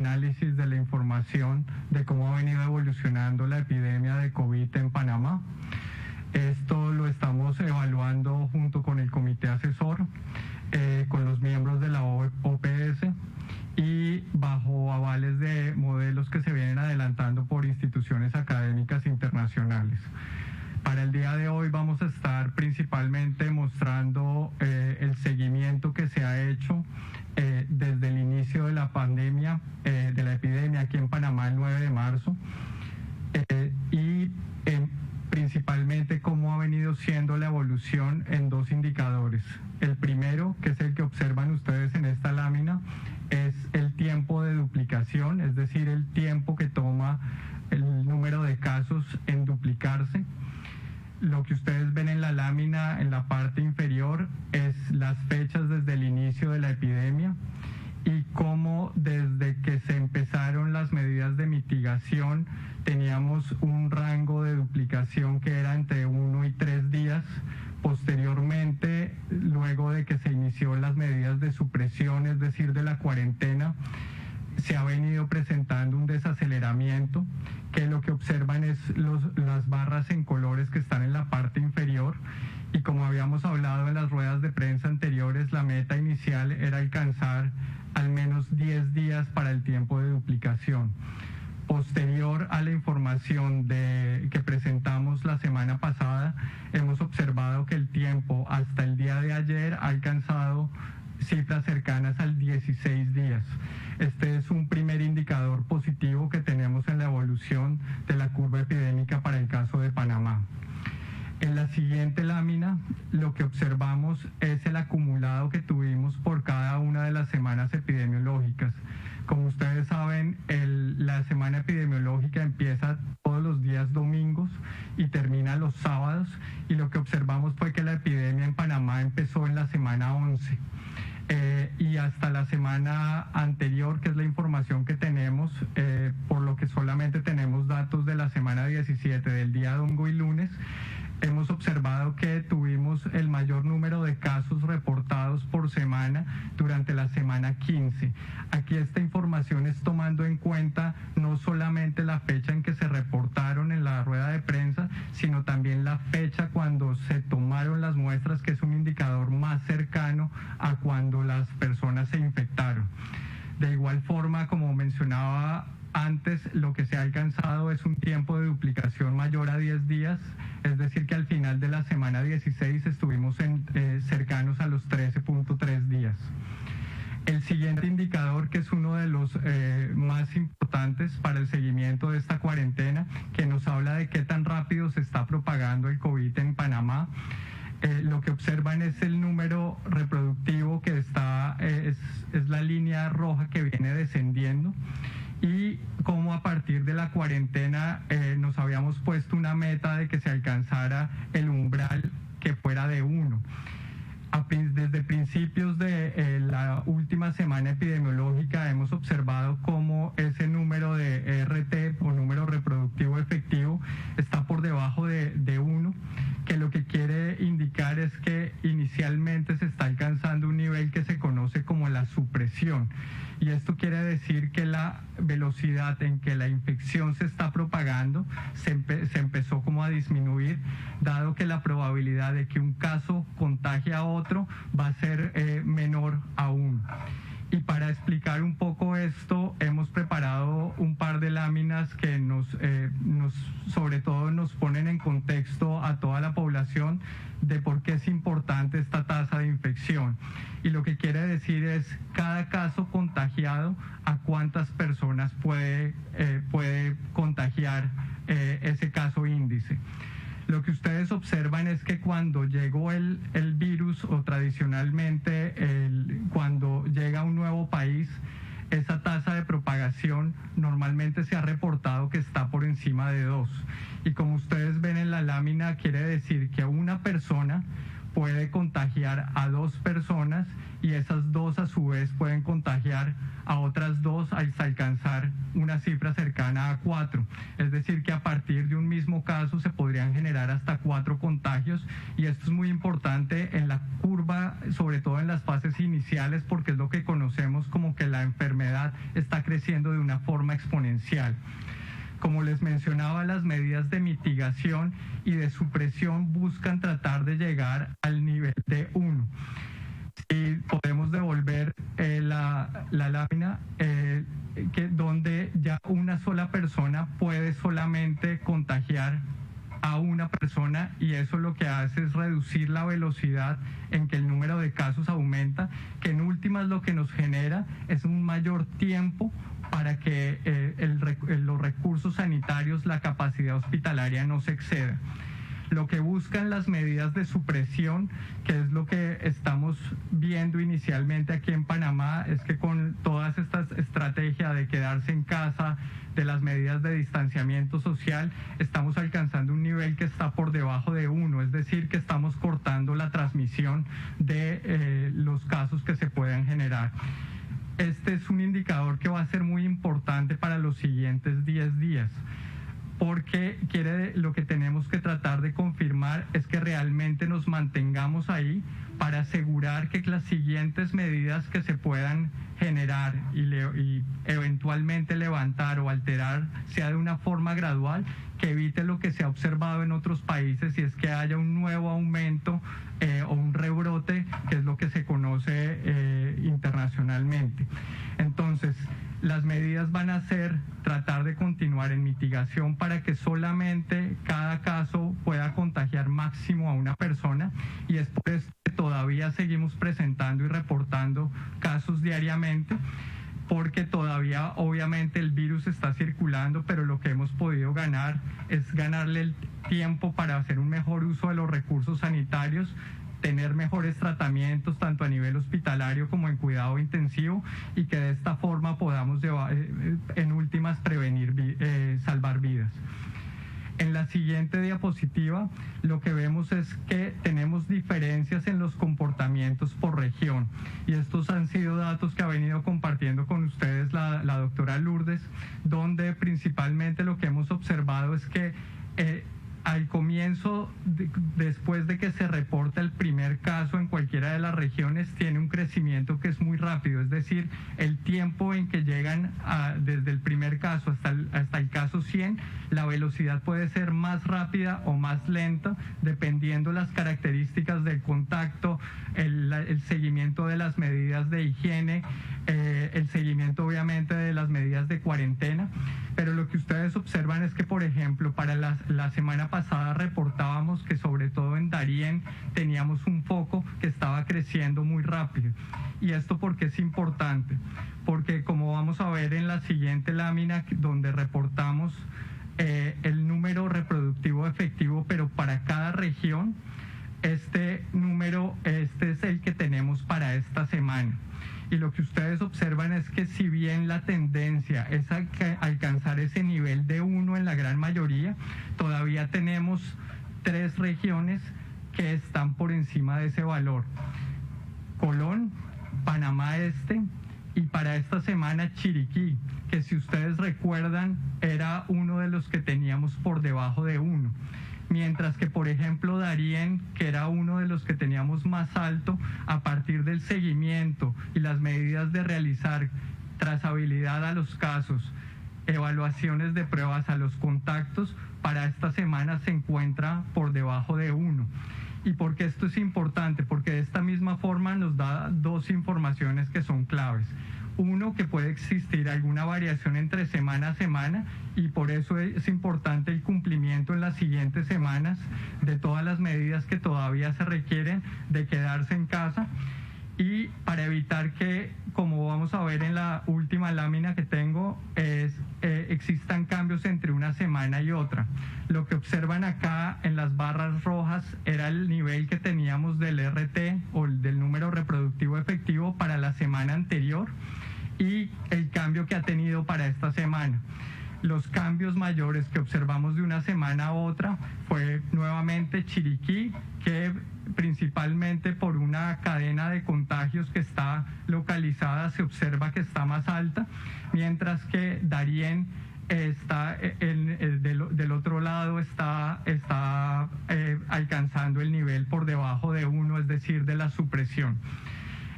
análisis de la información de cómo ha venido evolucionando la epidemia de COVID en Panamá. Esto lo estamos evaluando junto con el comité asesor, con los miembros de la OPS y bajo avales de modelos que se vienen adelantando por instituciones académicas internacionales. Para el día de hoy vamos a estar principalmente mostrando el seguimiento que se ha hecho desde el inicio de la pandemia, de la epidemia aquí en Panamá el 9 de marzo y principalmente cómo ha venido siendo la evolución en dos indicadores. El primero, que es el que observan ustedes en esta lámina, es el tiempo de duplicación, es decir, el tiempo que toma el número de casos en duplicarse. Lo que ustedes ven en la lámina en la parte inferior es las fechas desde el inicio de la epidemia y cómo desde que se empezaron las medidas de mitigación teníamos un rango de duplicación que era entre 1 y 3 días. Posteriormente, luego de que se inició las medidas de supresión, es decir, de la cuarentena, se ha venido presentando un desaceleramiento, que lo que observan es las barras en colores que están en la parte inferior, y como habíamos hablado en las ruedas de prensa anteriores, la meta inicial era alcanzar al menos 10 días para el tiempo de duplicación. Posterior a la información que presentamos la semana pasada, hemos observado que el tiempo hasta el día de ayer ha alcanzado cifras cercanas al 16 días. Este es un primer indicador positivo que tenemos en la evolución de la curva epidémica para el caso de Panamá. En la siguiente lámina, lo que observamos es el acumulado que tuvimos por cada una de las semanas epidemiológicas. Como ustedes saben, la semana epidemiológica empieza todos los días domingos y termina los sábados, y lo que observamos fue que la epidemia en Panamá empezó en la semana 11. Y hasta la semana anterior, que es la información que tenemos, por lo que solamente tenemos datos de la semana 17, del día domingo y lunes, hemos observado que tuvimos el mayor número de casos reportados por semana durante la semana 15. Aquí esta información es tomando en cuenta no solamente la fecha en que se reportaron en la rueda de prensa, sino también la fecha cuando se tomaron las muestras, que es un indicador más cercano a cuando las personas se infectaron. De igual forma, como mencionaba antes, lo que se ha alcanzado es un tiempo de duplicación mayor a 10 días, es decir que al final de la semana 16 estuvimos cercanos a los 13.3 días. El siguiente indicador, que es uno de los más importantes para el seguimiento de esta cuarentena, que nos habla de qué tan rápido se está propagando el COVID en Panamá. Lo que observan es el número reproductivo que es la línea roja que viene descendiendo, y cómo a partir de la cuarentena nos habíamos puesto una meta de que se alcanzara el umbral que fuera de 1. Desde principios de la última semana epidemiológica hemos observado cómo ese número de RT o número reproductivo efectivo está por debajo de 1, que lo que quiere indicar es que inicialmente se está alcanzando un nivel que se conoce como la supresión. Y esto quiere decir que la velocidad en que la infección se está propagando se empezó como a disminuir, dado que la probabilidad de que un caso contagie a otro va a ser menor aún. Y para explicar un poco esto, hemos preparado un par de láminas que sobre todo nos ponen en contexto a toda la población de por qué es importante esta tasa de infección. Y lo que quiere decir es cada caso contagiado, a cuántas personas puede contagiar ese caso índice. Lo que ustedes observan es que cuando llegó el virus, o tradicionalmente cuando llega a un nuevo país, esa tasa de propagación normalmente se ha reportado que está por encima de 2. Y como ustedes ven en la lámina, quiere decir que una persona puede contagiar a 2 personas, y esas 2 a su vez pueden contagiar a otras 2 hasta alcanzar una cifra cercana a 4. Es decir que a partir de un mismo caso se podrían generar hasta 4 contagios, y esto es muy importante en la curva sobre todo en las fases iniciales, porque es lo que conocemos como que la enfermedad está creciendo de una forma exponencial. Como les mencionaba, las medidas de mitigación y de supresión buscan tratar de llegar al nivel de 1. Si podemos devolver la lámina, donde ya una sola persona puede solamente contagiar a una persona, y eso lo que hace es reducir la velocidad en que el número de casos aumenta, que en últimas lo que nos genera es un mayor tiempo para que los recursos sanitarios, la capacidad hospitalaria no se exceda. Lo que buscan las medidas de supresión, que es lo que estamos viendo inicialmente aquí en Panamá, es que con todas estas estrategias de quedarse en casa, de las medidas de distanciamiento social, estamos alcanzando un nivel que está por debajo de 1, es decir, que estamos cortando la transmisión de los casos que se puedan generar. Este es un indicador que va a ser muy importante para los siguientes 10 días. Porque lo que tenemos que tratar de confirmar es que realmente nos mantengamos ahí para asegurar que las siguientes medidas que se puedan generar y eventualmente levantar o alterar sea de una forma gradual, que evite lo que se ha observado en otros países, y es que haya un nuevo aumento o un rebrote, que es lo que se conoce internacionalmente. Entonces, las medidas van a ser tratar de continuar en mitigación para que solamente cada caso pueda contagiar máximo a una persona, y es por eso que todavía seguimos presentando y reportando casos diariamente, porque todavía obviamente el virus está circulando, pero lo que hemos podido ganar es ganarle el tiempo para hacer un mejor uso de los recursos sanitarios, tener mejores tratamientos tanto a nivel hospitalario como en cuidado intensivo, y que de esta forma podamos en últimas prevenir, salvar vidas. En la siguiente diapositiva lo que vemos es que tenemos diferencias en los comportamientos por región, y estos han sido datos que ha venido compartiendo con ustedes la doctora Lourdes, donde principalmente lo que hemos observado es que al comienzo, después de que se reporta el primer caso en cualquiera de las regiones, tiene un crecimiento que es muy rápido, es decir, el tiempo en que llegan desde el primer caso hasta el caso 100, la velocidad puede ser más rápida o más lenta, dependiendo las características del contacto, el seguimiento de las medidas de higiene, el seguimiento obviamente de las medidas de cuarentena. Pero lo que ustedes observan es que, por ejemplo, para la semana pasada reportábamos que sobre todo en Darién teníamos un foco que estaba creciendo muy rápido. ¿Y esto por qué es importante? Porque, como vamos a ver en la siguiente lámina, donde reportamos el número reproductivo efectivo, pero para cada región, este es el que tenemos para esta semana. Y lo que ustedes observan es que, si bien la tendencia es alcanzar ese nivel de 1 en la gran mayoría, todavía tenemos 3 regiones que están por encima de ese valor: Colón, Panamá Este y para esta semana Chiriquí, que si ustedes recuerdan era uno de los que teníamos por debajo de 1. Mientras que, por ejemplo, Darién, que era uno de los que teníamos más alto, a partir del seguimiento y las medidas de realizar trazabilidad a los casos, evaluaciones de pruebas a los contactos, para esta semana se encuentra por debajo de 1. ¿Y por qué esto es importante? Porque de esta misma forma nos da 2 informaciones que son claves. Uno, que puede existir alguna variación entre semana a semana, y por eso es importante el cumplimiento en las siguientes semanas de todas las medidas que todavía se requieren de quedarse en casa, y para evitar que, como vamos a ver en la última lámina que tengo, existan cambios entre una semana y otra. Lo que observan acá en las barras rojas era el nivel que teníamos del RT o del número reproductivo efectivo para la semana anterior, y el cambio que ha tenido para esta semana. Los cambios mayores que observamos de una semana a otra fue nuevamente Chiriquí, que principalmente por una cadena de contagios que está localizada se observa que está más alta, mientras que Darién del otro lado está alcanzando el nivel por debajo de 1, es decir, de la supresión.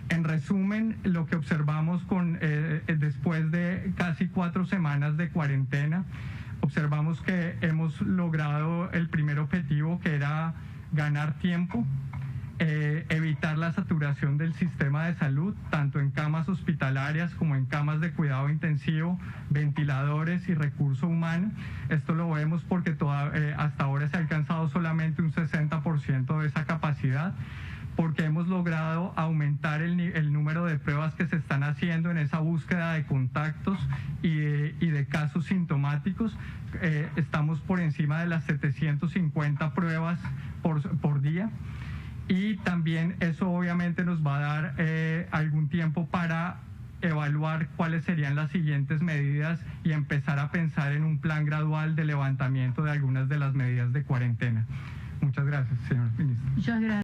En resumen, lo que observamos después de casi 4 semanas de cuarentena, observamos que hemos logrado el primer objetivo, que era ganar tiempo, evitar la saturación del sistema de salud, tanto en camas hospitalarias como en camas de cuidado intensivo, ventiladores y recurso humano. Esto lo vemos porque hasta ahora se ha alcanzado solamente un 60% de esa capacidad, porque hemos logrado aumentar el número de pruebas que se están haciendo en esa búsqueda de contactos y de casos sintomáticos. Estamos por encima de las 750 pruebas por día. Y también eso obviamente nos va a dar algún tiempo para evaluar cuáles serían las siguientes medidas y empezar a pensar en un plan gradual de levantamiento de algunas de las medidas de cuarentena. Muchas gracias, señor ministro. Muchas gracias.